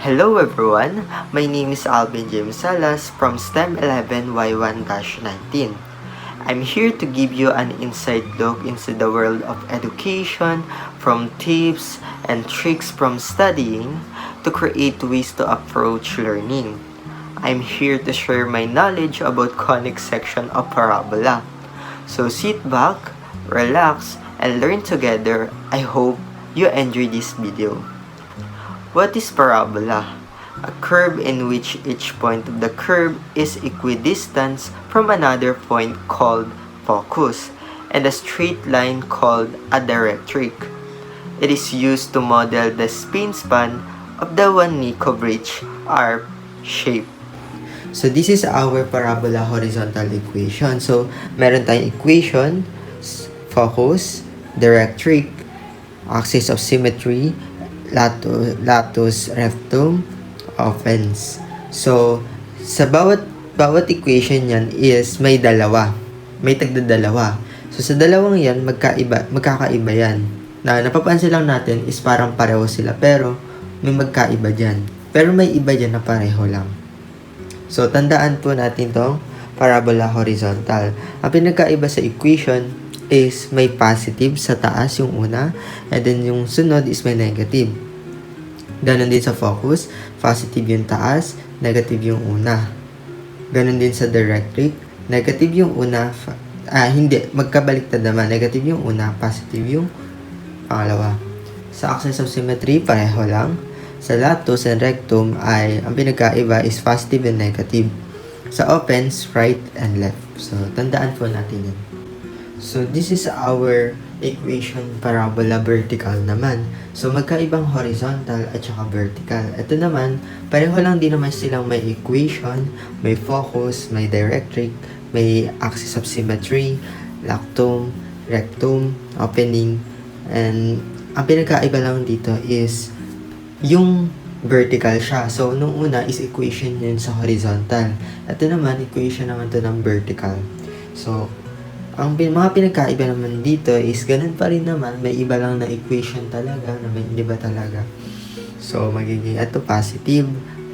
Hello everyone, my name is Alvin James Salas from STEM 11 Y1-19. I'm here to give you an inside look into the world of education, from tips and tricks from studying to create ways to approach learning. I'm here to share my knowledge about conic section of parabola. So sit back, relax, and learn together. I hope you enjoy this video. What is parabola? A curve in which each point of the curve is equidistant from another point called focus, and a straight line called a directric. It is used to model the span of the Wannico Bridge arc shape. So this is our parabola horizontal equation. So meron tayong equation, focus, directric, axis of symmetry, latus rectum, offense. So sa bawat equation yan is may dalawa. May tagdadalawa. So sa dalawang yan magkakaiba yan. Na napapansin lang natin is parang pareho sila pero may magkaiba diyan. Pero may iba diyan na pareho lang. So tandaan po natin tong parabola horizontal. Ang pinagkaiba sa equation is may positive sa taas yung una, and then yung sunod is may negative. Ganon din sa focus, positive yung taas, negative yung una. Ganon din sa directric, negative yung una, magkabaliktad naman, negative yung una, positive yung pangalawa. Sa axis of symmetry, pareho lang. Sa latus and rectum ay ang pinagkaiba is positive and negative. Sa offense, right and left. So tandaan po natin yan. So, this is our equation parabola vertical naman. So, magkaibang horizontal at saka vertical. Ito naman, pareho lang din naman silang may equation, may focus, may directric, may axis of symmetry, lactum, rectum, opening, and ang pinagkaiba lang dito is yung vertical siya. So, nung una is equation yun sa horizontal. Ito naman, equation naman to ng vertical. So, ang mga pinagkaiba naman dito is ganun pa rin naman, may iba lang na equation talaga, na may iba talaga. So, magiging ito positive,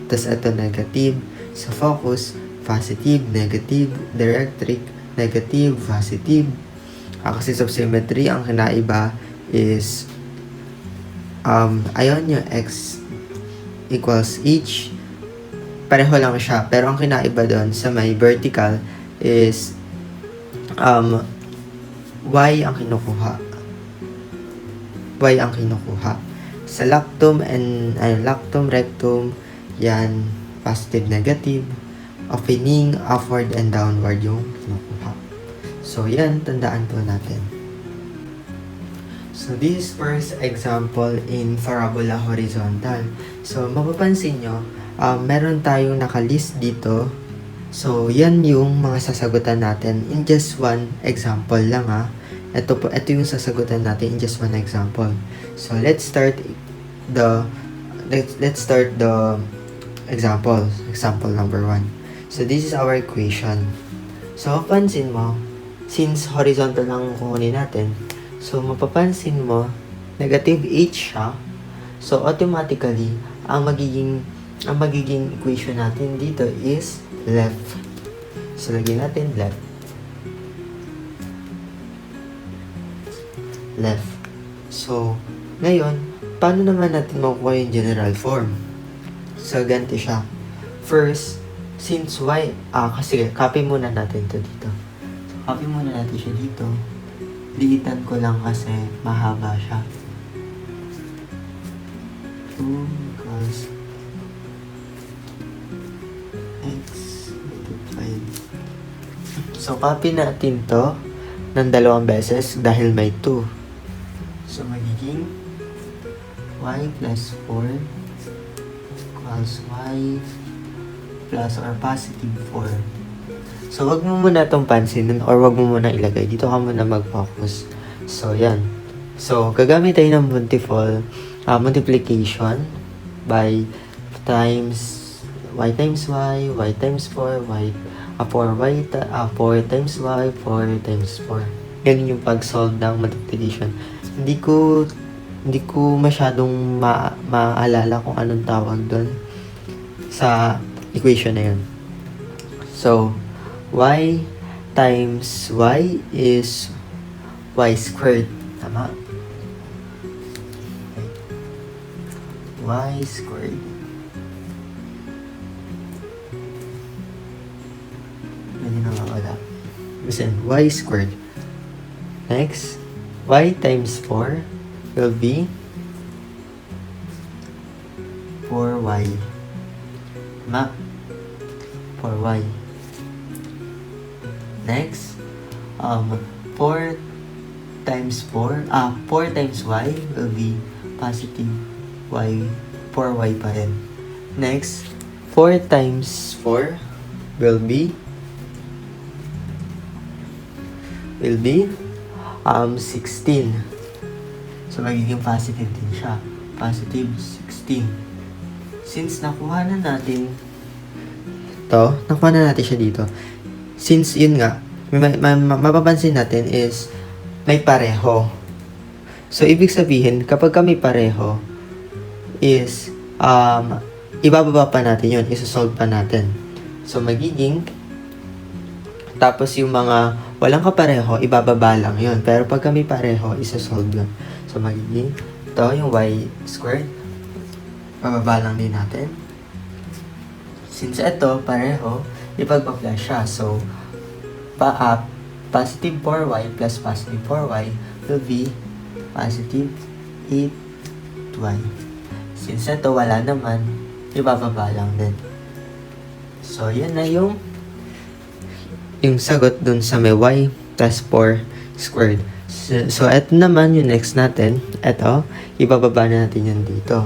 tas ito negative. Sa focus, positive, negative, directric, negative, positive. Axis of symmetry, ang kinaiba is ayun yung x equals h. Pareho lang siya, pero ang kinaiba doon sa may vertical is y ang kinukuha. Y ang kinukuha. Sa lactum and lactum rectum, yan positive negative. Opening, upward and downward yung kinukuha. So yan, tandaan po natin. So this first example in parabola horizontal. So mapapansin nyo, meron tayong nakalist dito. So, yan yung mga sasagutan natin in just one example lang ha. Ito yung sasagutan natin in just one example. So, let's start the example. Example number 1. So, this is our equation. So, mapapansin mo, since horizontal lang kukunin natin, so, mapapansin mo, negative h siya. So, automatically, ang magiging equation natin dito is left. So, lagyan natin left. Left. So, ngayon, paano naman natin makukuha yung general form? So, ganito siya. First, since y, kasi copy muna natin to dito. So, copy muna natin siya dito. Liitan ko lang kasi mahaba siya. 2 equals x multiplied. So, copy natin to ng dalawang beses dahil may 2. So, magiging y plus 4 equals y plus or positive 4. So, wag mo muna itong pansinin or wag mo muna ilagay. Dito ka muna mag-focus. So, yan. So, gagamit tayo ng multiplication by times y times y times 4, 4 times y, 4 times 4. Ganun yung pag-solve ng multiplication. Hindi Hindi ko masyadong maalala kung anong tawag doon sa equation na yun. So, y times y is y squared. Tama? Y squared. Hindi na wala. Listen, y squared. Next, y times 4 will be 4y. Tama? 4y. Next, 4 times 4 times y will be positive y, 4y pa rin. Next, 4 times 4 will be 16. So, magiging positive din siya. Positive 16. Since nakuha na natin siya dito. Since yun nga, mapapansin natin is may pareho. So, ibig sabihin, kapag may pareho, is, ibababa pa natin yun. Isa-solve pa natin. So, magiging, tapos yung mga walang kapareho, ibababa lang yun. Pero pag may pareho, isa-solve yun. So, magiging, ito, yung y squared, bababa lang din natin. Since ito, pareho, ipagpa-plus siya. So, positive 4y plus positive 4y will be positive 8y. Since ito, wala naman, ibababa lang din. So, yan na yung sagot dun sa may y plus 4 squared. So, ito naman yung next natin. Ito, ibababa na natin yan dito.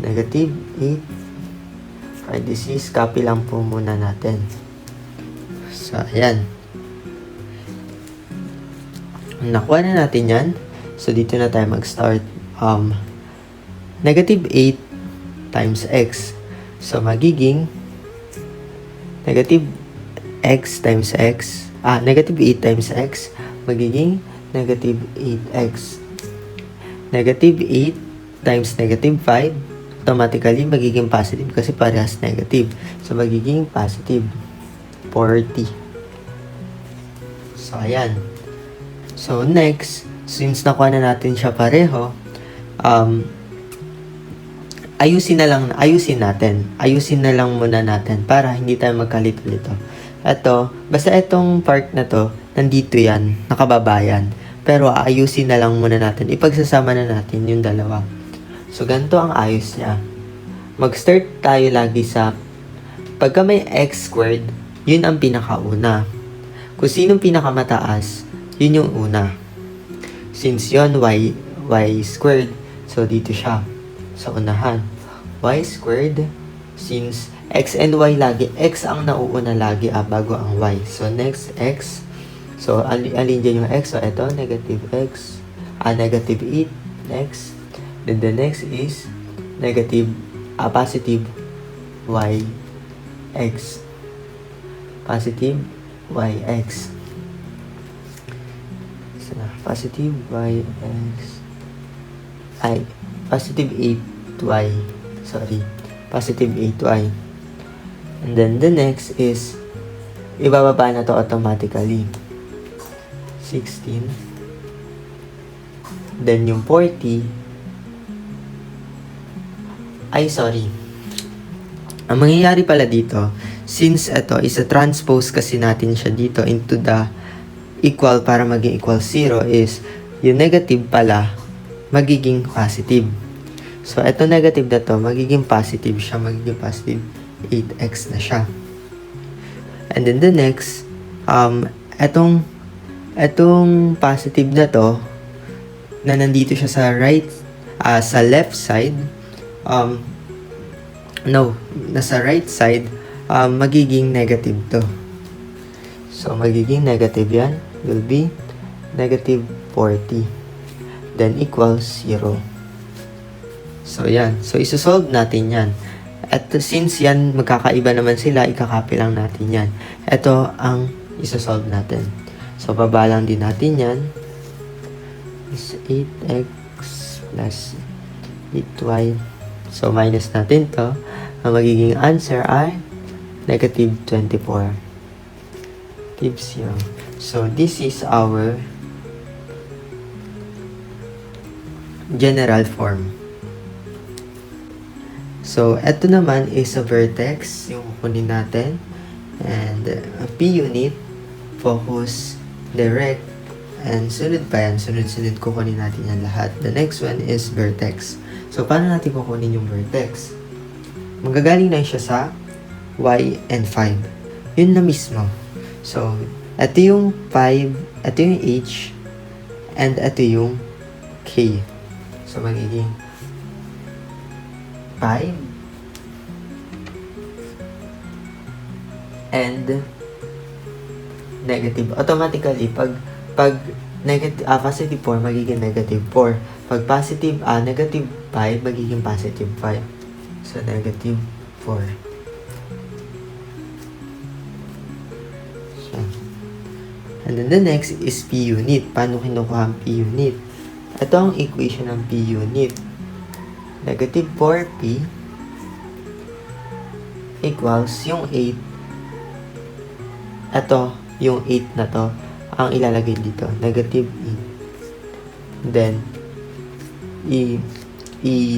Negative 8. Parenthesis, copy lang po muna natin. So, ayan. Nakuha na natin yan. So, dito na tayo mag-start. Negative 8 times x. So, magiging negative x times x. Negative 8 times x. Magiging negative 8x. Negative 8 times negative 5. Automatically, magiging positive kasi parehas negative. So, magiging positive 40. So, ayan. So, next, since nakuha na natin siya pareho, ayusin na lang muna natin para hindi tayo magkalito-lito. Ito, basta itong part na to, nandito yan, nakababa yan. Pero ayusin na lang muna natin. Ipagsasama na natin yung dalawa. So, ganito ang ayos niya. Mag-start tayo lagi sa, pagka may x squared, yun ang pinakauna. Kung sinong pinakamataas, yun yung una. Since yun, y squared, so dito siya. Sa unahan. Y squared, since x and y lagi, x ang nauuna lagi bago ang y. So, next, x. So, alin dyan yung x? So, ito, negative x. Negative 8. Next. Then, the next is positive y x. Positive y x. So, positive y x. Positive 8y. Sorry. Positive 8y. And then, the next is, ibababa na to automatically. 16. Then, yung 40. Sorry. Ang mangyayari pala dito, since ito is a transpose kasi natin siya dito into the equal para maging equal 0 is, yung negative pala, magiging positive. So, ito negative na to, magiging positive siya. Magiging positive 8x na siya. And then the next, etong positive na to, na nandito siya sa sa left side, nasa right side, magiging negative to. So, magiging negative yan, will be negative 40. Then, equals 0. So, yan. So, isosolve natin yan. At since yan, magkakaiba naman sila, ikakopy lang natin yan. Ito ang isosolve natin. So, baba lang din natin yan. Is 8x plus 8y. So, minus natin to. Ang magiging answer ay negative 24. Gives you. So, this is our general form. So, ito naman is a vertex, yung kukunin natin. And P-unit, focus, direct, and sunod pa yan. Sunod-sunod kukunin natin yan lahat. The next one is vertex. So, paano natin kukunin yung vertex? Magagaling na siya sa Y and 5. Yun na mismo. So, ito yung 5, ito yung H, and ito yung K. So, magiging 5 and negative. Automatically, pag negative, positive 4, magiging negative 4. Pag positive, negative 5, magiging positive 5. So, negative 4. So, and then the next is P-unit. Paano kinukuha ang P-unit? Ito ang equation ng P-unit. Negative 4P equals yung 8. Ito, yung 8 na to, ang ilalagay dito. Negative 8. Then,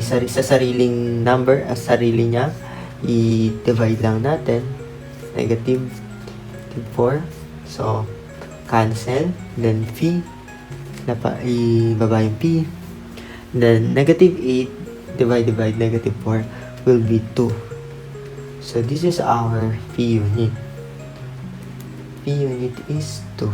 sa sariling number, sarili niya, i-divide lang natin. Negative 4. So, cancel. Then, P. Ibaba yung P. Then, negative 8 divide negative 4 will be 2. So, this is our P unit. P unit is 2.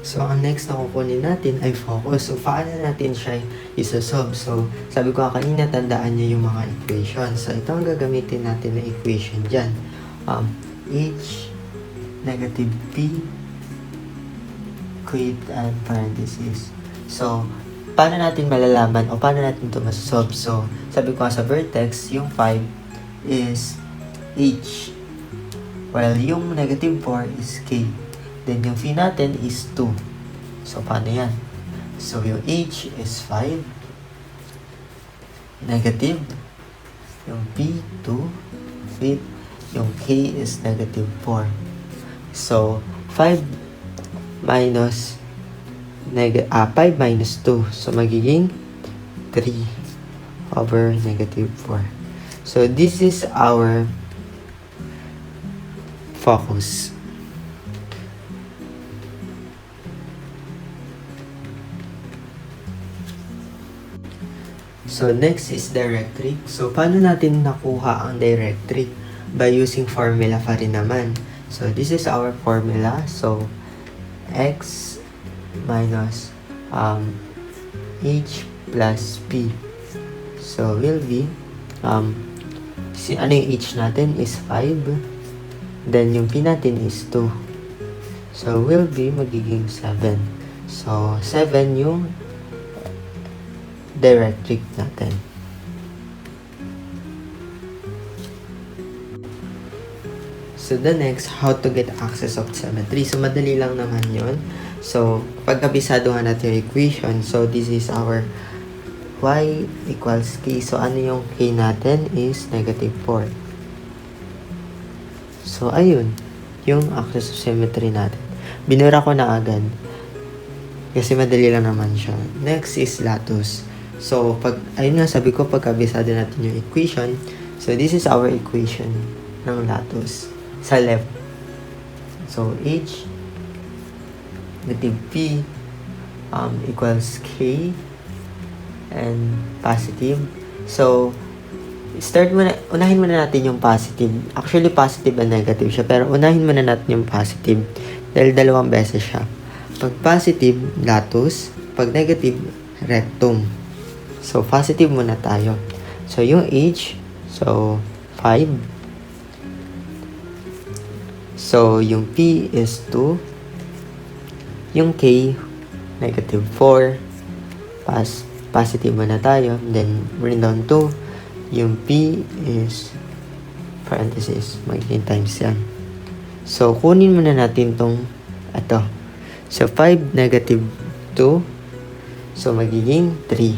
So, ang next na kukunin natin ay focus. So, paano natin siya isa-solve? So, sabi ko kanina, tandaan niyo yung mga equations. So, ito ang gagamitin natin na equation dyan. H, negative P, quit, and parenthesis. So, paano natin malalaman o paano natin ito masolve? So, sabi ko sa vertex, yung 5 is H. While yung negative 4 is K. Then yung phi natin is 2. So, paano yan? So, yung H is 5. Negative. Yung P, 2. Fit. Yung K is negative 4. So, 5 minus 5 minus 2. So, magiging 3 over negative 4. So, this is our focus. So, next is directric. So, paano natin nakuha ang directric? By using formula pa rin naman. So, this is our formula. So, x minus h plus p. So, will be, ano yung h natin is 5. Then, yung p natin is 2. So, will be magiging 7. So, 7 yung directric natin. So, the next, how to get access of symmetry. So, madali lang naman yon. So, pagkabisado nga natin yung equation. So, this is our y equals k. So, ano yung k natin is negative 4. So, ayun. Yung access of symmetry natin. Binura ko na agad. Kasi madali lang naman siya. Next is latus. So, ayun nga, sabi ko, pagkabisado natin yung equation. So, this is our equation ng latus. Sa left. So, H negative P equals K and positive. So, unahin muna natin yung positive. Actually, positive and negative siya. Pero, unahin muna natin yung positive. Dahil dalawang beses siya. Pag positive, latus. Pag negative, rectum. So, positive muna tayo. So, yung H, so, 5. So, yung P is 2. Yung K, negative 4. Positive muna tayo. Then, bring down 2. Yung P is parenthesis. Magiging times yan. So, kunin muna natin tong ito. So, 5 negative 2 So, magiging 3.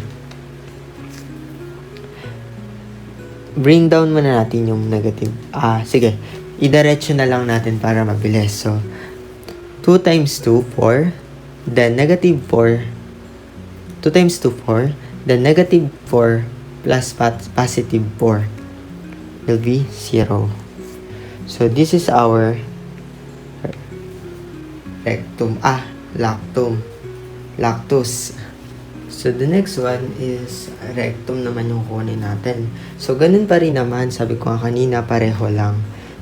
Bring down muna natin yung negative. Sige. Idiretso na lang natin para mabilis. So, 2 times 2, 4. Then, negative 4. 2 times 2, 4. Then, negative 4 plus positive 4 will be 0. So, this is our rectum. Lactum. Lactus. So, the next one is rectum naman yung kunin natin. So, ganun pa rin naman. Sabi ko kanina, pareho lang.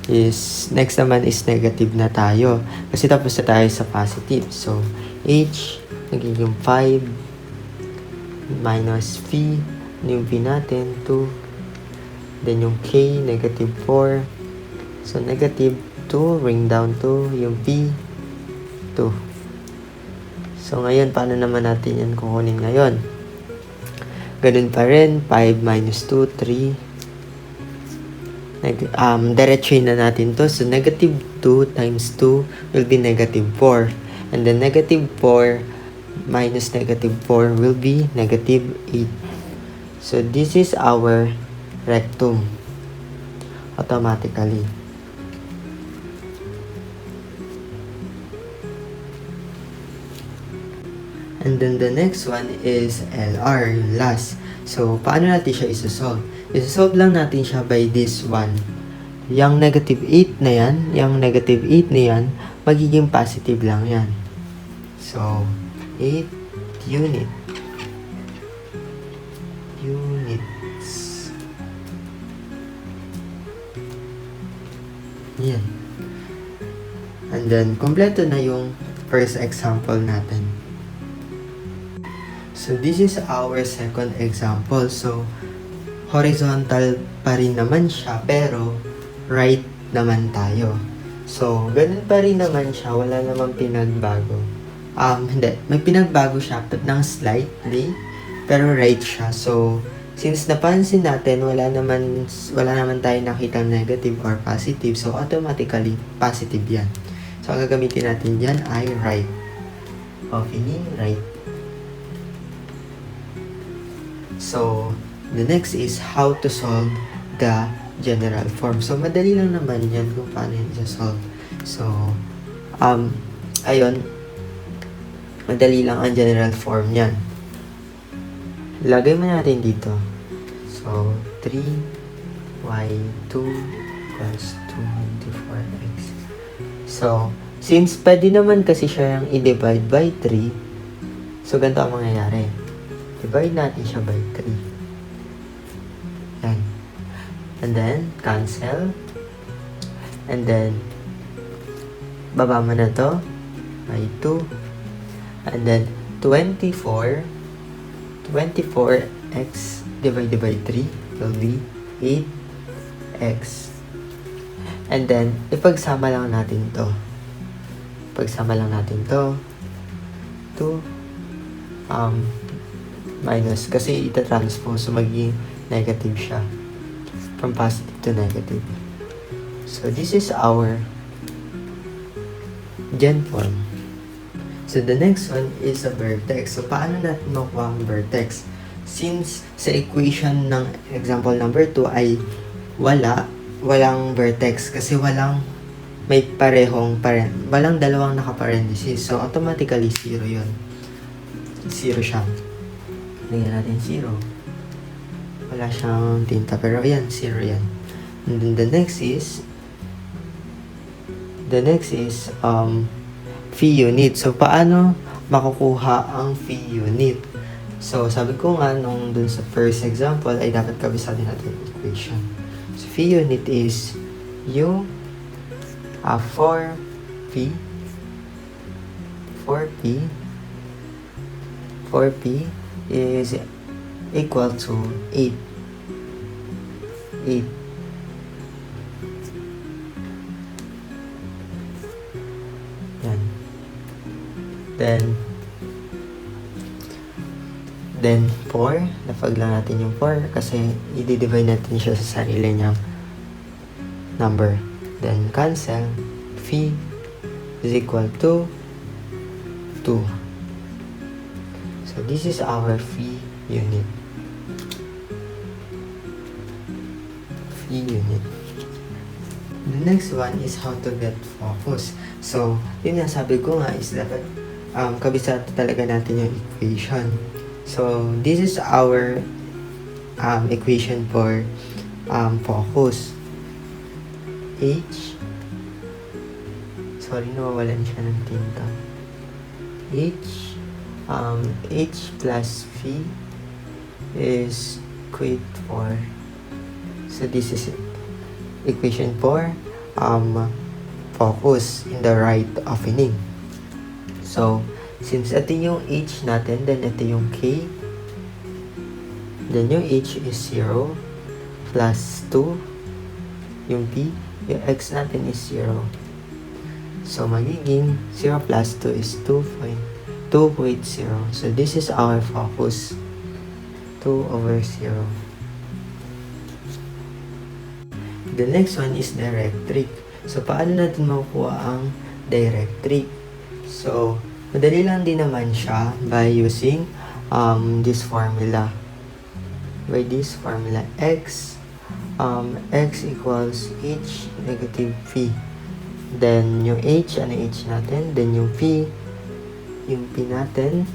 Next naman is negative na tayo. Kasi tapos na tayo sa positive. So, H, nagiging 5 minus V. Yung V natin, 2. Then, yung K, negative 4. So, negative 2, bring down to yung V, 2. So, ngayon, paano naman natin yan kukunin ngayon? Ganun pa rin, 5 minus 2, 3. Diretsuhin na natin to. So, negative 2 times 2 will be negative 4. And then, negative 4 minus negative 4 will be negative 8. So, this is our rectum. Automatically. And then the next one is LR, yung last. So, paano natin siya isa-solve? Isa-solve lang natin siya by this one. Yung negative 8 na yan, magiging positive lang yan. So, 8 units. Yan. And then, kompleto na yung first example natin. So, this is our second example. So, horizontal pa rin naman siya, pero right naman tayo. So, ganun pa rin naman siya. Wala namang pinagbago. Hindi. May pinagbago siya ng slightly, pero right siya. So, since napansin natin, wala naman tayo nakitang negative or positive. So, automatically, positive yan. So, ang gagamitin natin yan ay right. Meaning right. So, the next is how to solve the general form. So, madali lang naman yan kung paano yan i-solve. So, ayun. Madali lang ang general form yan. Lagay mo natin dito. So, 3y2 plus 24x. So, since pwede naman kasi siya yung i-divide by 3, so, ganito ang mangyayari. Divide natin siya by 3. Yan. And then, cancel. And then, baba mo na to. By 2. And then, 24x divided by 3 will be 8x. And then, ipagsama lang natin to. Minus, kasi ita-transpose, so magiging negative siya. From positive to negative. So, this is our gen form. So, the next one is a vertex. So, paano natin makuha ang vertex? Since sa equation ng example number 2 ay walang vertex kasi walang dalawang naka-parenthesis. So, automatically 0 yun. 0 siya. Lagyan natin 0. Wala siyang tinta, pero ayan, 0 yan. And then the next is phi unit. So, paano makukuha ang phi unit? So, sabi ko nga, dun sa first example, ay dapat kabisahin natin yung equation. So, phi unit is yung 4p is equal to 8. Yan. Then 4, napag lang natin yung 4 kasi i-divide natin siya sa sarili niyang number. Then cancel, phi is equal to 2. So So this is our phi unit. Phi unit. The next one is how to get focus. So, yun nga sabi ko nga is dapat kabisado talaga natin yung equation. So, this is our equation for focus. H, sorry, nawawalan siya ng tinta. H plus phi is equate for, so this is it. Equation for focus in the right opening. So, since ito yung H natin, then ito yung K, then yung H is 0 plus 2, yung P, yung X natin is 0. So, magiging 0 plus 2 is 2.0. So, this is our focus. 2/0. The next one is directric. So, paano natin makukuha ang directric? So, madali lang din naman siya by using this formula. By this formula, X equals H negative phi. Then, yung H, ano H natin? Then, yung P natin,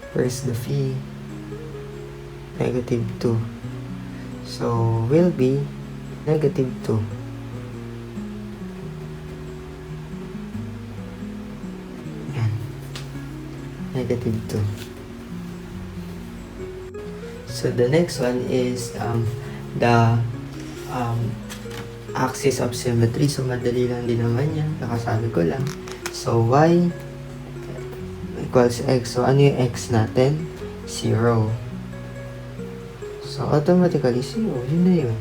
first the phi, negative 2. So, will be negative 2. Yan. Negative 2. So, the next one is the axis of symmetry. So, madali lang din naman yan. Nakasabi ko lang. So, Y equals X. So, ano yung X natin? 0. So, automatically 0. Yun na yun.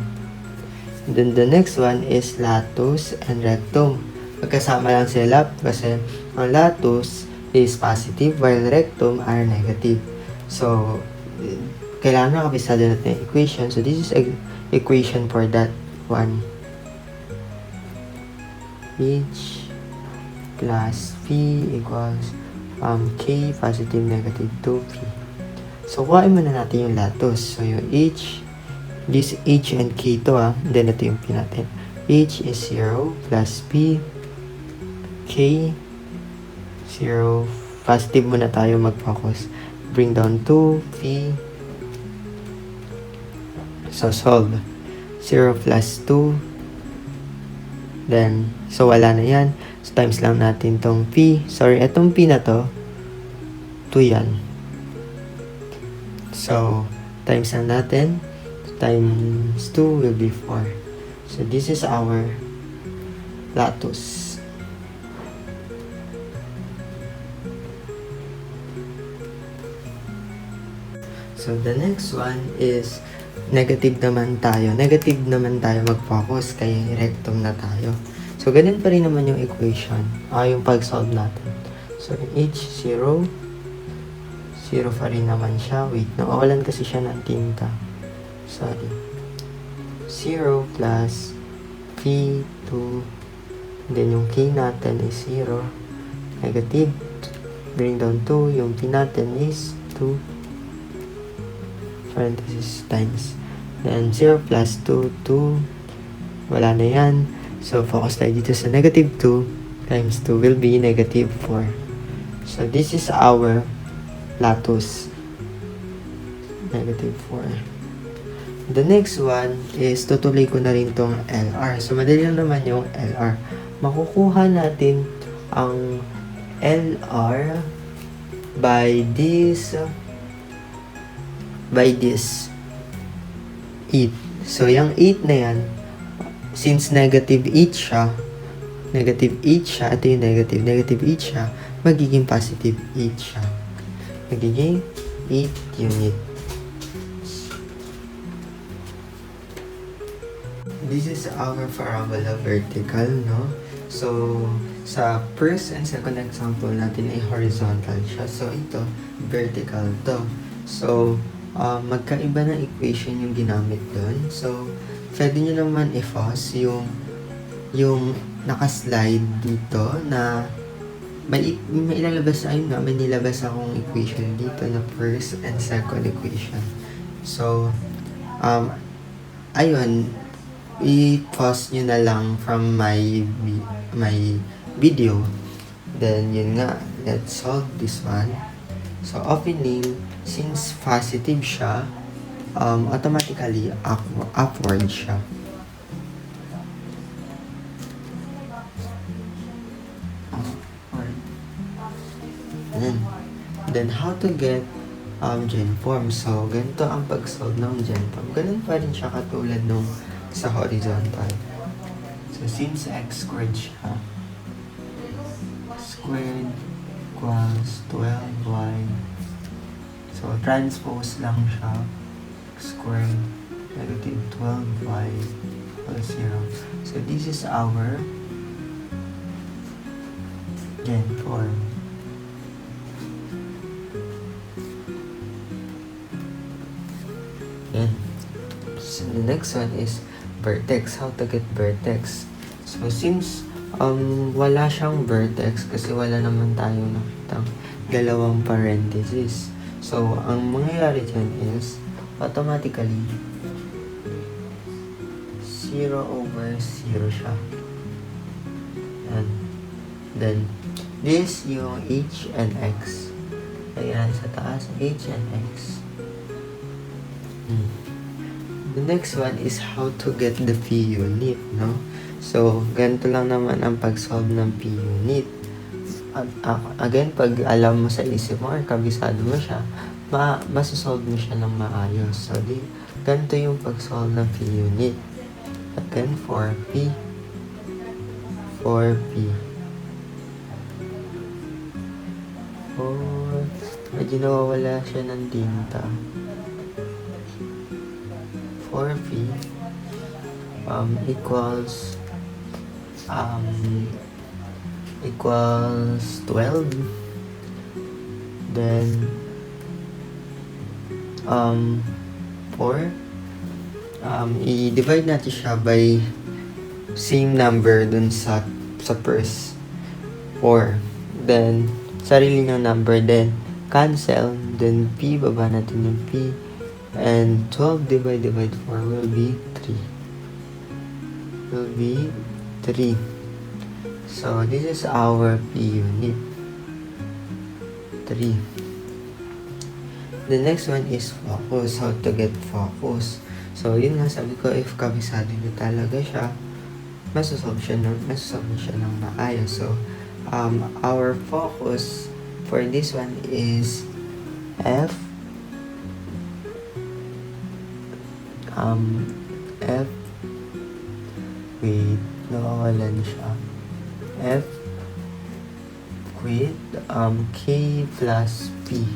Then, the next one is latus and rectum. Magkasama lang sila kasi ang latus is positive while rectum are negative. So, kailangan na kabisado natin yung equation. So, this is equation for that one. H plus P equals K positive negative 2P. So, kuhain muna natin yung latus. So, yung H, this H and K to then ito yung P natin. H is 0 plus P, K, 0, positive muna tayo mag-focus. Bring down 2, P, so solve. 0 plus 2, then, so wala na yan. So, times lang natin tong P. Sorry, itong P na to, 2 yan. So, times lang natin. Times 2 will be 4. So, this is our latus. So, the next one is negative naman tayo. Negative naman tayo mag-focus kaya rectum na tayo. So, ganun pa rin naman yung equation. Yung pag-solve natin. So, H0 0 pa rin naman siya. Wait, nawawalan kasi siya ng tinta. Sorry. 0 plus P2. Then, yung K natin is 0. Negative. Bring down 2. Yung P natin is 2. Parenthesis times. Then, 0 plus 2, 2. Wala na yan. So, focus tayo dito sa negative 2 times 2 will be negative 4. So, this is our latus. Negative 4. The next one is tutuloy ko na rin tong LR. So, madali lang naman yung LR. Makukuha natin ang LR by this 8. So, yung 8 na yan, since negative 8 siya, ito yung negative 8 siya, magiging positive 8 siya. Magiging 8 unit. This is our parabola vertical, no? So, sa first and second example natin ay horizontal siya. So, ito, vertical to. So, magkaiba na equation yung ginamit doon. So, pwede nyo naman i-pause yung nakaslide dito na may ilalabas, ayun nga, may nilabas akong equation dito na first and second equation. So, ayun, i-pause nyo na lang from my video. Then, yun nga, let's solve this one. So, opening, since positive siya, automatically upward siya. Then how to get GenForm? So, ganito ang pag-solve ng GenForm. Ganun pa rin siya katulad nung sa horizontal. So, since x squared siya, squared equals 12y. So, transpose lang siya. Squared negative 12y equals 0. So, this is our GenForm. So the next one is vertex. How to get vertex? So since wala siyang vertex kasi wala naman tayong nakitang dalawang parenthesis. So ang mangyayari dyan is automatically 0 over 0 siya. And then this yung h and x. Ayan sa taas, h and x. The next one is how to get the p-unit, no? So, ganito lang naman ang pag-solve ng p-unit. Again, pag alam mo sa isip mo or kabisado mo siya, masasolve mo siya ng maayos. So, ganito yung pag-solve ng p-unit. Again, 4p. Oh, medyo nawawala siya ng tinta. 4p equals 12. Then 4 i-divide natin siya by same number dun sa first 4. Then sarili ng number, then cancel, then p, baba natin yung p. And 12 divided by 4 will be 3. So, this is our p-unit. 3. The next one is focus. How to get focus. So, yun nga sabi ko, if kabisado nyo talaga siya, masasolve siya ng maayos. So, our focus for this one is f wait, nawawalan siya. F with k plus p.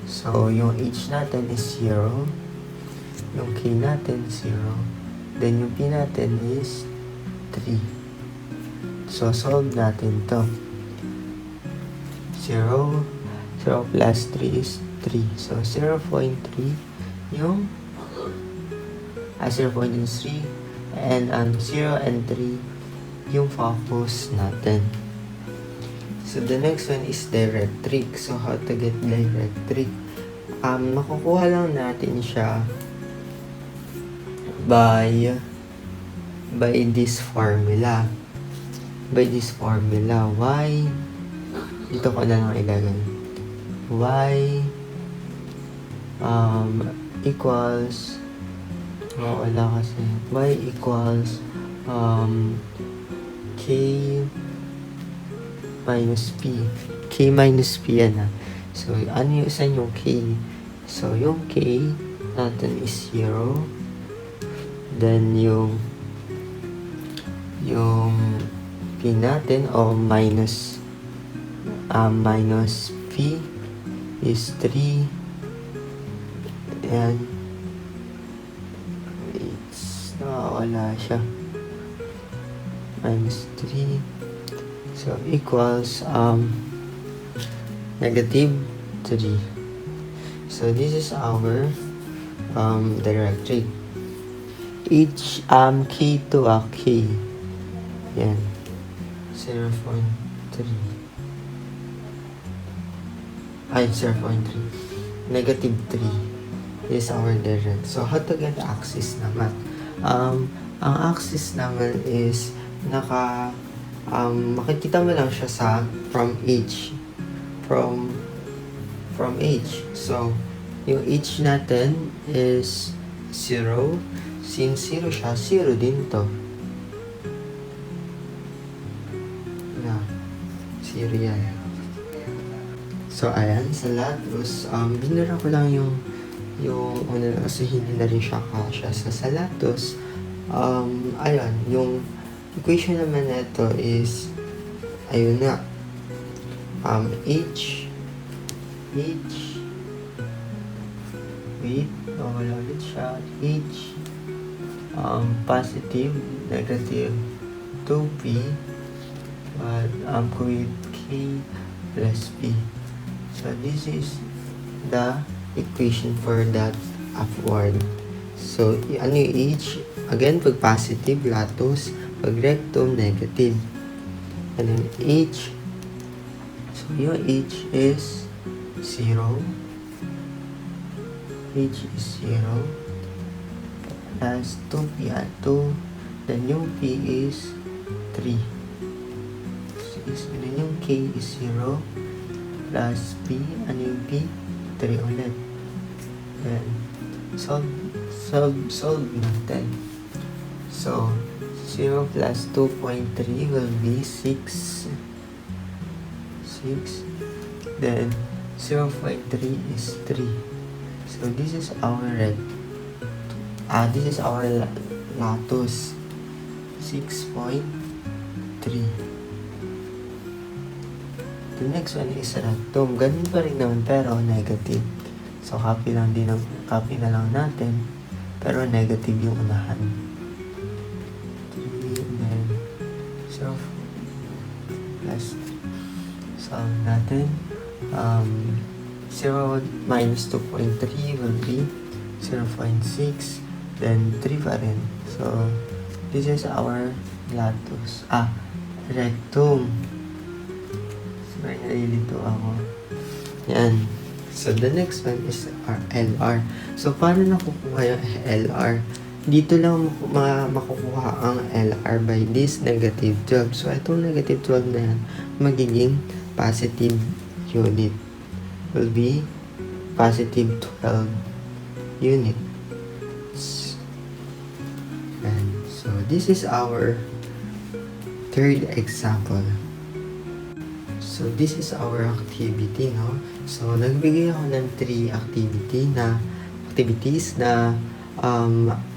So, yung h natin is 0. Yung k natin 0. Then, yung p natin is 3. So, solve natin to. 0 plus 3 is 3. So, 0.3 yung 0.3 and 0 and 3 yung focus natin. So the next one is directric. So how to get directric? Makukuha lang natin siya by this formula. Y dito ko na lang ilagay. Y equals wala kasi. Y equals K minus P. K minus P yan ha. So, ano yung isa yung K? So, yung K natin is 0. Then, yung P natin o minus P is 3. And wala siya. Minus 3. So, equals negative 3. So, this is our directric. Each K to a K. Yan. 0.3. 0.3. Negative 3 is our direct. So, how to get axis naman? Ang axis naman is makikita mo lang siya sa from H. From H. So, yung H natin is 0. Since 0 siya, 0 din to. Yeah. 0 yan. So, ayan, sa latus, binura ko lang yung kasi hindi na rin siya kasya. Sa latus, ayun, yung equation naman nito is, ayun na, wala ulit siya, positive, negative, 2p, with k plus p. So, this is the equation for that upward. So, ano yung H? Again, pag positive, latus. Pag rectum, negative. And then H. So, yung H is 0. H is 0. Plus 2p at 2. Then yung P is 3. And then yung K is 0. Plus P, ano yung P? 3 ulit. Then, solve natin. So, 0 plus 2.3 will be 6. Then, 0.3 is 3. So, this is our latus. 6.3. The next one is rectum. Ganun pa rin naman pero negative. So, copy na lang natin. Pero negative yung unahan. 3, then 0 plus solve natin. 0 minus 2.3 will be 0.6. Then 3 pa rin. So, this is our latus. Rectum. Sorry, nalilito ako. Yan. So, the next one is our LR. So, paano nakukuha yung LR? Dito lang makukuha ang LR by this negative 12. So, itong negative 12 na yan, magiging positive unit. Will be positive 12 units. And so, this is our third example. So, this is our activity, no? So, nagbigay ako ng 3 activities na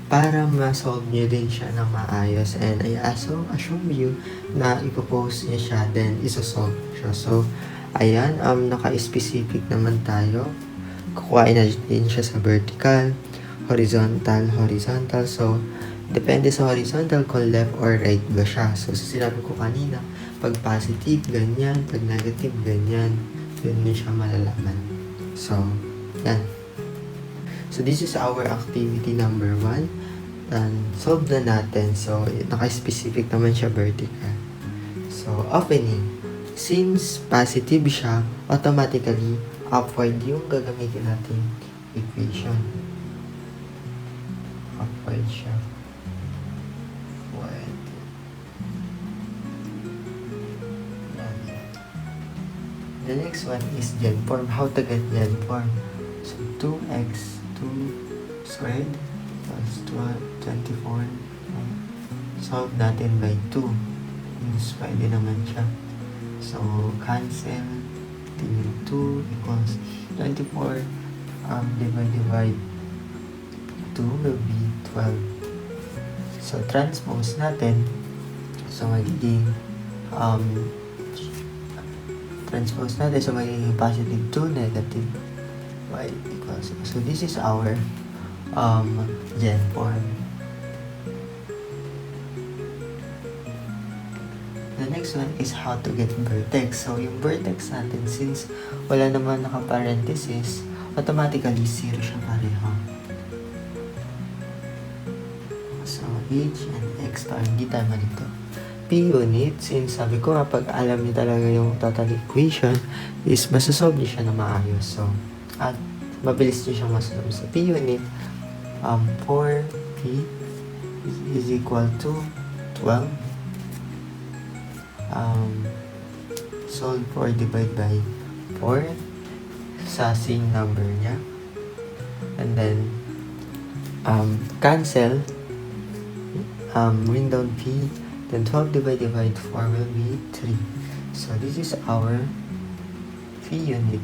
para ma-solve nyo din siya ng maayos. And I assume you na ipopost niya siya, then isosolve siya. So, ayan, naka-specific naman tayo. Kukuhain na din siya sa vertical, horizontal. So, depende sa horizontal kung left or right ba siya. So, sinabi ko kanina, pag positive, ganyan. Pag negative, ganyan. Yun din siya malalaman. So, yan. So, this is our activity number 1. And solve na natin. So, naka-specific naman siya vertical. So, opening. Since positive siya, automatically, upward yung gagamitin natin equation. Upward siya. The next one is gen form. How to get gen form? So, 2x, 2 squared plus 24. Solve natin by 2. Mas pwede naman siya. So, cancel. 2 equals 24 divided by 2 will be 12. So, transpose natin. So, magiging transpose natin, so magiging positive 2, negative y equals. So, this is our gen form. The next one is how to get vertex. So, yung vertex natin, since wala naman naka-parenthesis, automatically 0 siya pareho. So, H and X to, hindi tayo malito. P-unit, since sabi ko nga, pag alam niyo talaga yung total equation, is masasolve niyo siya na maayos. So, at mabilis niyo siyang masasolve. Sa P-unit, 4P is equal to 12. Solve 4 divide by 4 sa same number niya. And then, cancel. Bring down P. Then 12 divided by 4 will be 3. So, this is our P unit.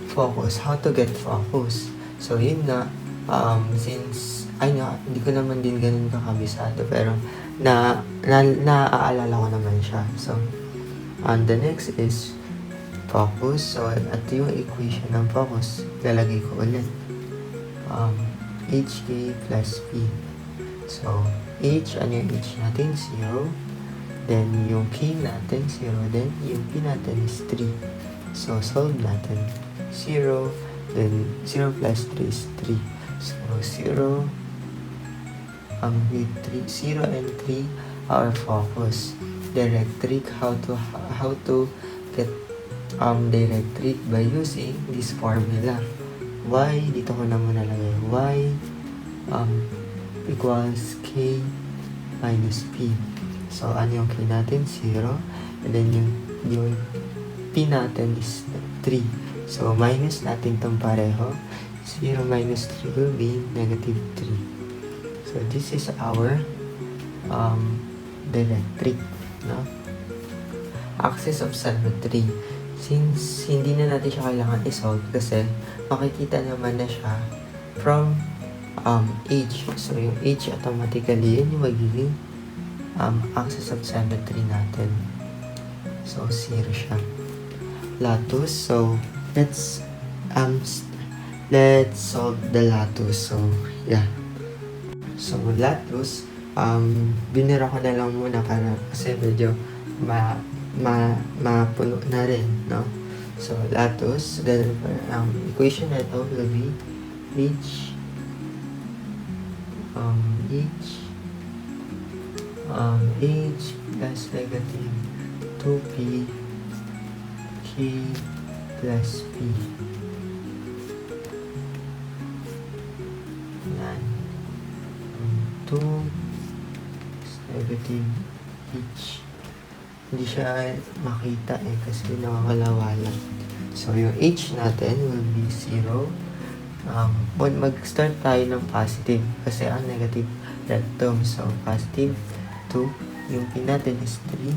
Focus. How to get focus? So, yun na. Since, hindi ko naman din ganun kakabisado. Pero, naaalala ko naman siya. So, the next is focus. So, at yung equation ng focus, lalagay ko ulit. HK plus P. So, H, ano yung H natin? 0. Then, yung K natin, 0. Then, yung P natin is 3. So, solve natin. 0. Then, 0 plus 3 is 3. So, 0 with 3. 0 and 3 are focus. Directric, how to get directric by using this formula. Y, dito ko na muna lagay. Y equals K minus P. So, ano yung K natin? 0. And then, yung P natin is 3. So, minus natin itong pareho. 0 minus 3 will be negative 3. So, this is our directric. No? Axis of symmetry. Since hindi na natin siya kailangan i-solve kasi makikita naman na siya from H. So, yung H automatically, yun yung magiging axis of symmetry natin. So, 0 siya. Latus. So, let's solve the latus. So, yeah. So, latus, binira ko na lang muna para kasi medyo mapuno na rin, no? So, latus, then, equation na ito will be H plus negative 2P K plus P. Yan. 2 negative H. Hindi siya makita kasi nakakalawalan. So, yung H natin will be 0. Mag-start tayo ng positive kasi ang negative rectum. So, positive 2. Yung P natin is 3.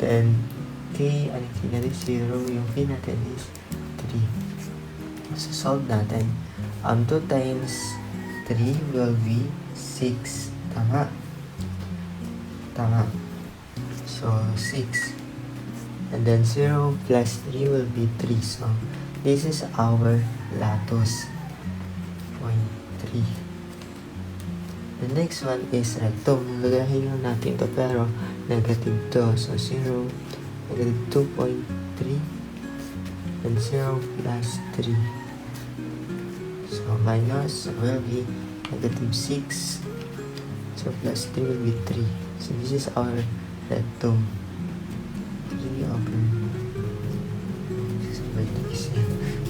Then, K, ang K natin is 0. Yung P natin is 3. So, solve natin. 2 times 3 will be 6. Tama. So, 6. And then, 0 plus 3 will be 3. So, this is our latus. 0.3. The next one is rectum. Lagahin lang natin to pero negative 2. So, 0, negative 2.3. And 0 plus 3. So, minus will be negative 6. So, plus 3 will be 3. So, this is our rectum. 3 over.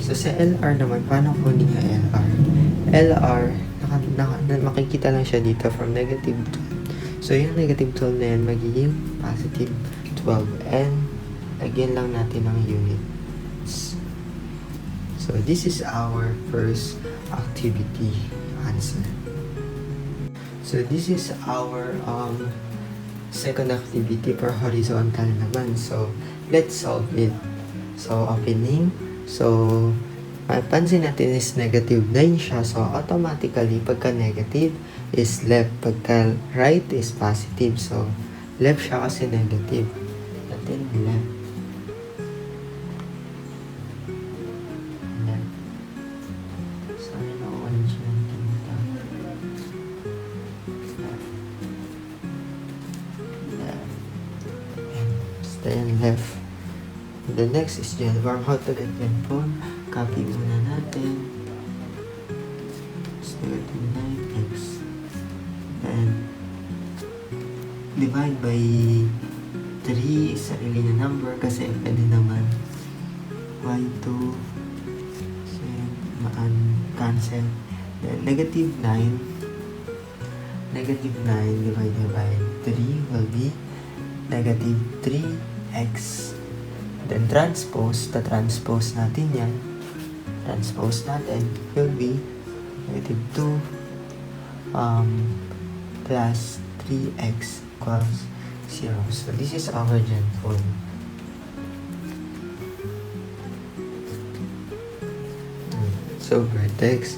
So, sa LR naman, paano kunin yung LR? LR, makikita lang siya dito from negative 12. So, yung negative 12 na yan, magiging positive 12. And, lagyan lang natin ng units. So, this is our first activity answer. So, this is our second activity for horizontal naman. So, let's solve it. So, opening. So, mapansin natin is negative 9 siya. So, automatically, pagka negative is left. Pagka right is positive. So, left siya kasi negative. Natin left. Left. Sorry, na-orange na tinta. Left. Left. Then left. The next is Genform. How to get Genform? Copy muna natin. It's negative 9x. And P divide by 3 is sarili na number kasi pwede naman y2 so cancel. Then negative 9 divided by 3 will be negative 3x. Then transpose natin yan. Transpose natin will be negative 2 plus 3x equals 0. So this is our gen form. So vertex.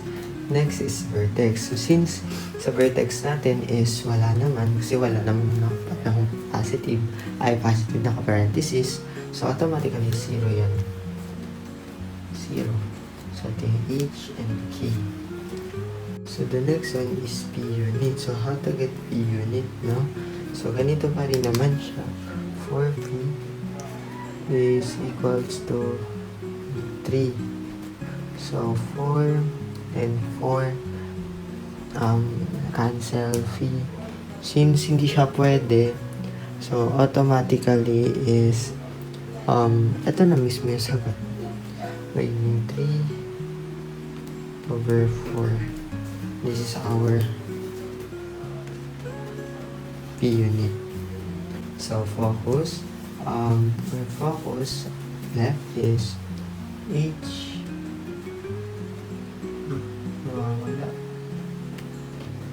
Next is vertex. So since sa vertex natin is wala naman, kasi wala naman ng positive na parenthesis, so automatically 0 yan. 0. So ito yung H and K. So the next one is P unit. So how to get P unit, no? So ganito pa rin naman siya. 4P is equals to 3. So 4 and 4 cancel P. Since hindi siya pwede, so automatically is ito na mismo yung sagot. Meaning 3 over 4. This is our P unit. So focus. For focus left is H. Nawawala.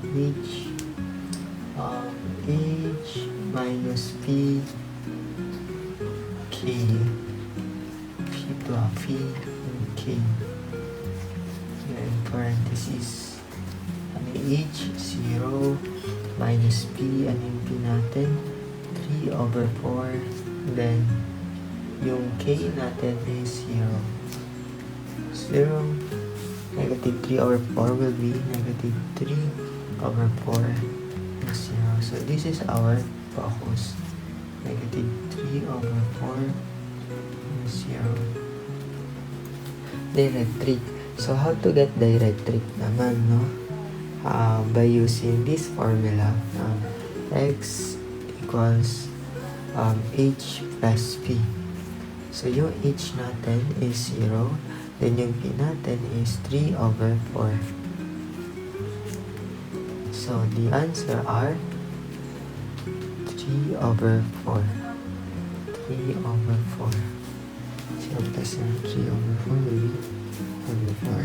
H. H minus P. K. P to a P and K. And parenthesis. Ano yung H? 0 minus P. Ano yung P natin? 3 over 4. Then, yung K natin is 0. 0. Negative 3 over 4 will be negative 3 over 4 is 0. So, this is our focus. Negative 3 over 4 is 0. Directric. So, how to get directric naman, no? By using this formula, x equals h plus p. So, yung h natin is 0. Then, yung p natin is 3 over 4. So, the answer are 3 over 4. 3 over 4. So, plus 3 over 4 will be over 4.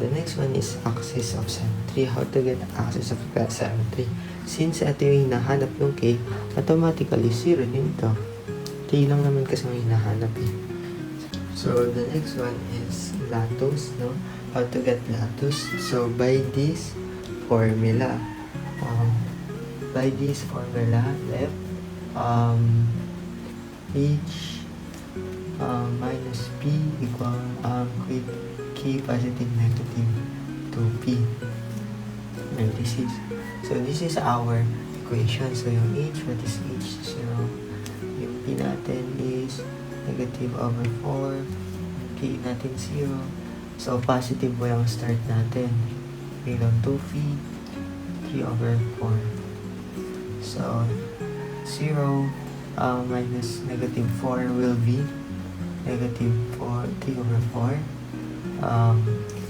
The next one is axis of symmetry. How to get axis of symmetry? Since ito yung hinahanap yung k, automatically 0 din ito. K lang naman kasi yung hinahanap eh. So, the next one is latus, no? How to get latus? So, by this formula, left, h minus p equal with k positive negative 2p. And so this is our equation. So yung h, what is h? 0. Yung p natin is negative over 4. Yung k natin 0. So positive po yung start natin. Bilang 2p, 3 over 4. So 0 minus negative 4 will be negative 4, 3 over 4.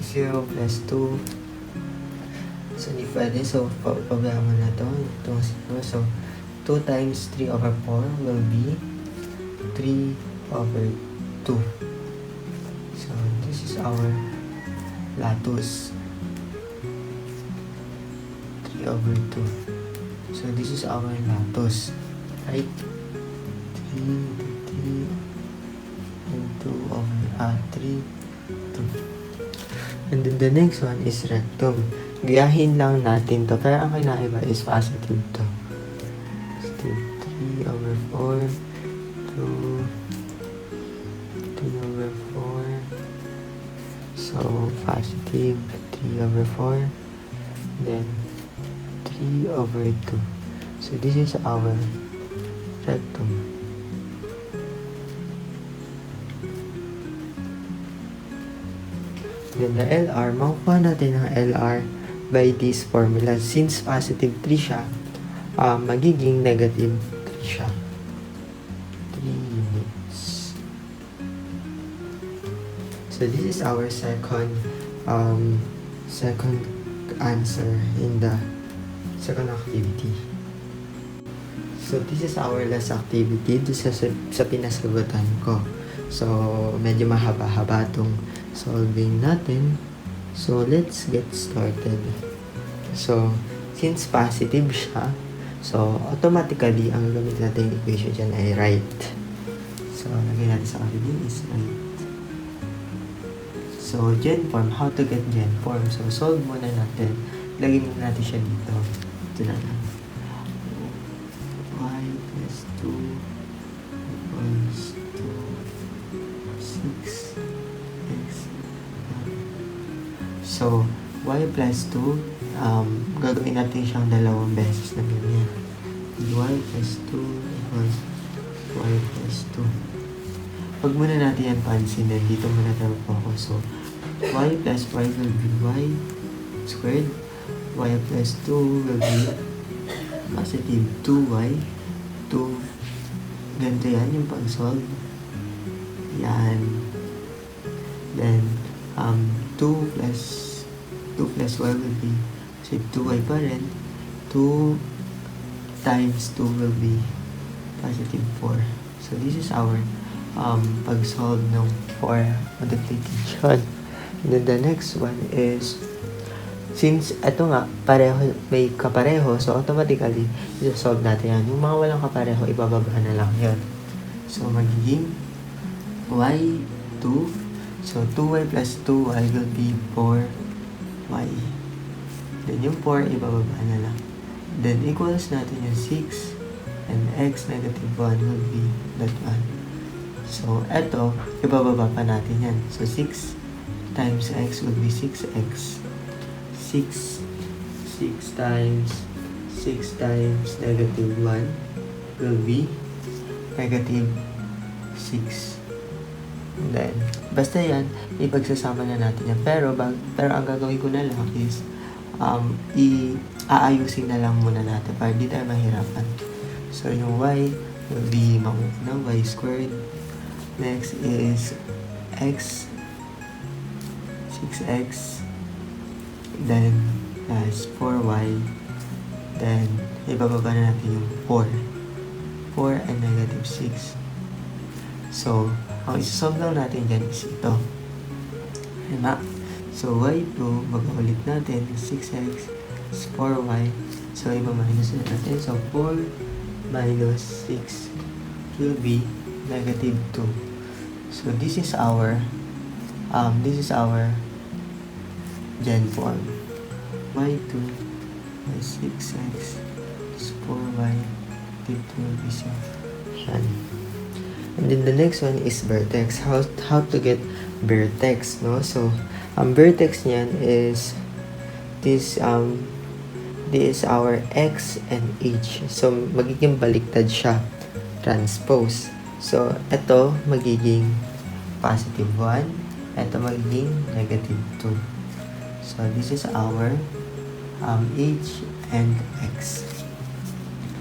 0 plus 2. So, hindi pwede. So, pabayaan na ito. Itong 0. So, 2 times 3 over 4 will be 3 over 2. So, this is our latus. 3 over 2. So, this is our latus. Right? 3 and 2 over 3, 2. And then the next one is rectum. Gayahin lang natin to. Pero ang kinaiba is positive to. Positive 3 over 4 to 3 over 4. So, positive 3 over 4. Then, 3 over 2. So, this is our rectum. Then the LR, makukuha natin ang LR by this formula. Since positive 3 siya, magiging negative 3 siya. 3 units. So this is our second answer in the second activity. So this is our last activity sa pinasagutan ko. So medyo mahaba-haba tong solving natin. So let's get started. So since positive siya, so automatically ang gagamitin natin yung equation dyan ay right. So lagyan natin sa din is right. So gen form, how to get gen form? So solve muna natin. Lagyan muna natin siya dito. Ito na lang. Y plus 2 equals to 6x. So y plus 2, gagawin natin siyang dalawang beses na ganyan. Y plus 2 equals y plus 2. Huwag muna natin yan pansinin. Dito muna tayo focus. So, y plus y will be y squared. Y plus 2 will be positive 2y. 2. Ganito yan yung pag-solve. Yan. Then, 2 plus y will be, kasi 2y pa rin, 2 times 2 will be positive 4. So, this is our pag-solve ng 4 multiplication. And then the next one is, since ito nga, pareho, may kapareho, so automatically, isa-solve natin yan. Yung mga walang kapareho, ibababa na lang yun. So, magiging y2. So, 2y plus 2y will be 4y. Then, yung 4, ibababa na lang. Then, equals natin yung 6. And x negative 1 will be that 1. So, eto, ibababa pa natin yan. So, 6 times x will be 6x. 6 times negative 1 will be negative 6. And then, basta yan, ipagsasama na natin yan. Pero ang gagawin ko na lang is, aayusin na lang muna natin para di tayo mahirapan. So, yung y will be y squared. Next is x, 6x, then plus 4y, then ibababa na natin yung 4 and negative 6. So, ang isa-solve lang natin dyan is ito. Diba? So, y2, mag-ulit natin, 6x is 4y. So, iba-minus na natin. So, 4 minus 6 will be negative 2. So this is our gen form. y2 is 6x is 4y negative 2 will be 7. And then the next one is vertex. How to get vertex, no? So vertex niyan is this is our x and h. So magiging baliktad siya, transpose. So, ito magiging positive 1. Ito magiging negative 2. So, this is our h and x.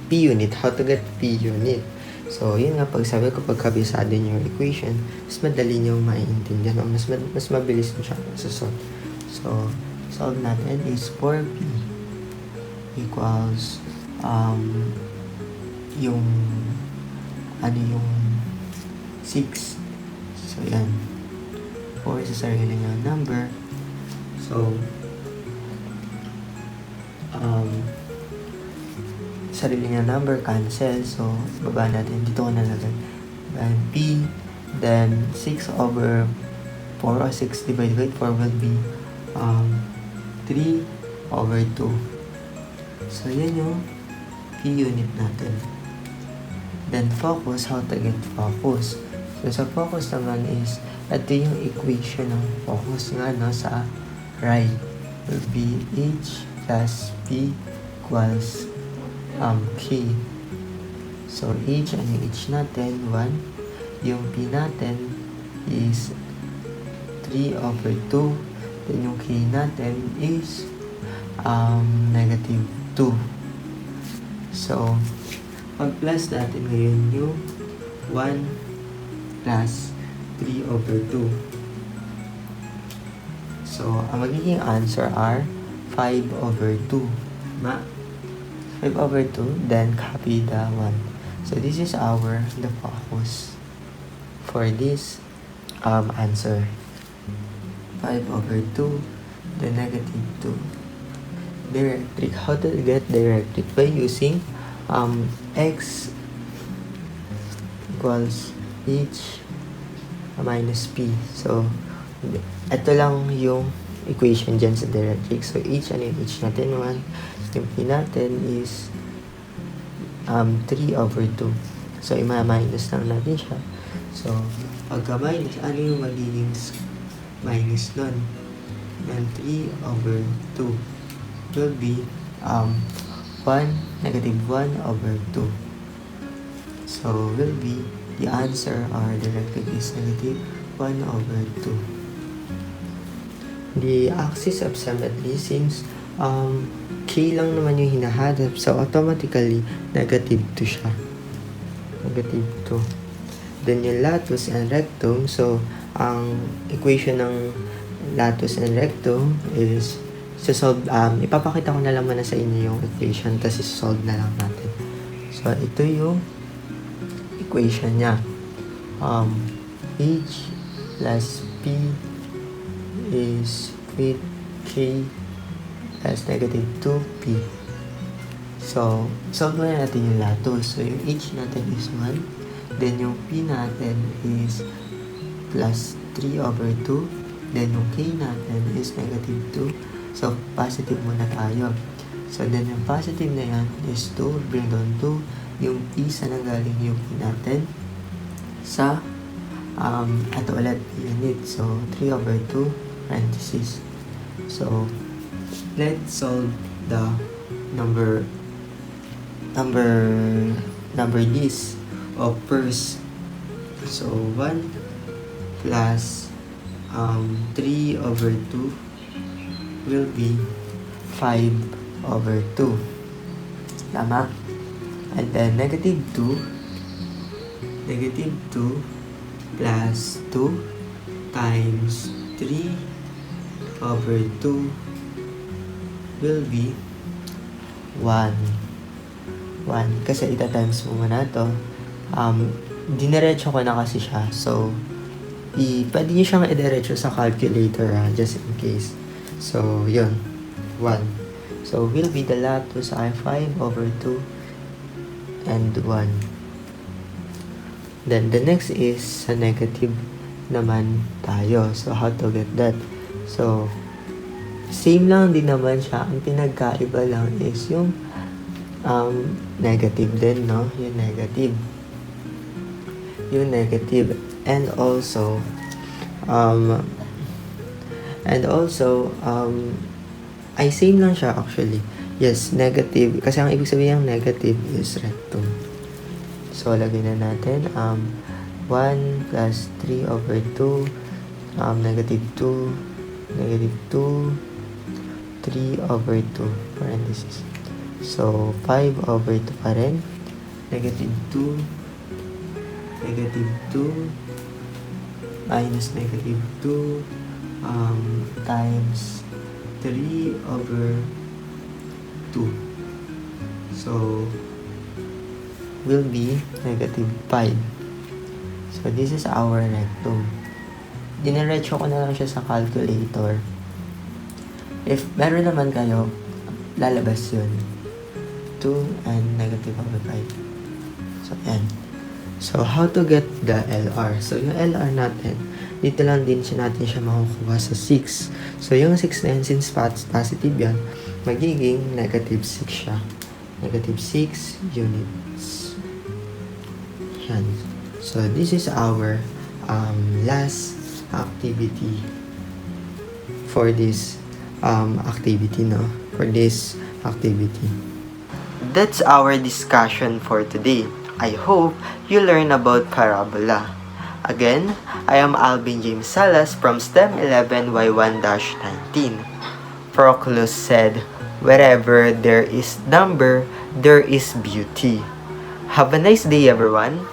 P unit. How to get P unit? So, yun nga, pag sabi ko, pagkabisado nyo yung equation, mas madali nyo maiintindihan o mas mabilis nyo siya masasolve. So, solve natin is 4P equals yung 6. So, yan. 4 sa sarili niya number. So, sarili niya number cancel. So, baba natin. Dito ko nalagay. And P, then 6 over 4 or 6 divided by 4 will be 3 over 2. So, yan yung P unit natin. Then, focus, how to get focus. So, sa focus naman is, ito yung equation ng focus nga, no, sa right. Will be H plus P equals K. So, H, ano yung H natin? 1. Yung P natin is 3 over 2. Then, yung K natin is negative 2. So, pag-plus natin ngayon yung 1 plus 3 over 2. So, ang magiging answer are 5 over 2. 5 over 2, then copy the 1. So, this is the focus for this answer. 5 over 2, the negative 2. Directric. How to get directric? By using x equals h minus p. So, ito lang yung equation dyan sa directric. So, h, ano yung h natin? 1. Yung p natin is 3 over 2. So, ima-minus lang natin siya. So, pagka-minus, ano yung magiging minus nun? Then 3 over 2 will be negative 1 over 2. So, will be the answer or directric is negative 1 over 2. The axis of symmetry, since k lang naman yung hinahanap, so automatically negative 2 siya. Negative 2. Then yung latus and rectum, so ang equation ng latus and rectum is solve, ipapakita ko na lang muna sa inyo yung equation, tapos solve na lang natin. So ito yung equation niya. H plus P is with K plus negative 2P. So, solve muna natin yung latus. So, yung H natin is 1. Then, yung P natin is plus 3 over 2. Then, yung K natin is negative 2. So, positive muna tayo. So, then, yung positive na yan is 2. Bring down 2. Yung P sa nanggaling yung P natin sa ito ulit unit. So, 3 over 2 parenthesis. So, let's solve the number list of first. So, 1 plus 3 over 2 will be 5 over 2. Tama? And then, negative 2 plus 2 times 3 over 2 will be 1. Kasi ita-times mo muna to. Diniretso ko na kasi siya. So, pwede nyo siyang idiretso sa calculator just in case. So, yun. 1. So, will be the latus ay 5 over 2 and 1. Then, the next is sa negative naman tayo. So, how to get that? So, same lang din naman siya. Ang pinagkaiba lang is yung negative din, no? Yung negative. And also, ay same lang siya actually. Yes, negative. Kasi ang ibig sabihin ng negative is rectum. So, lagay na natin 1 plus 3 over 2 negative 2 negative 2 3 over 2 parenthesis. So, 5 over 2 pa rin. Negative 2 minus negative 2 times 3 over 2. So, will be negative 5. So, this is our rectum. Diniretso ko na lang siya sa calculator. If meron naman kayo, lalabas yun. 2 and negative over 5. So, yan. So, how to get the LR? So, yung LR natin, dito lang din natin siya makukuha sa 6. So, yung 6 na yun, since positive yan, magiging negative 6 siya. Negative 6 units. Yan. So, this is our last activity for this activity, no? For this activity. That's our discussion for today. I hope you learn about parabola. Again, I am Alvin James Salas from STEM 11 Y1-19. Proclus said, Wherever there is number, there is beauty. Have a nice day, everyone.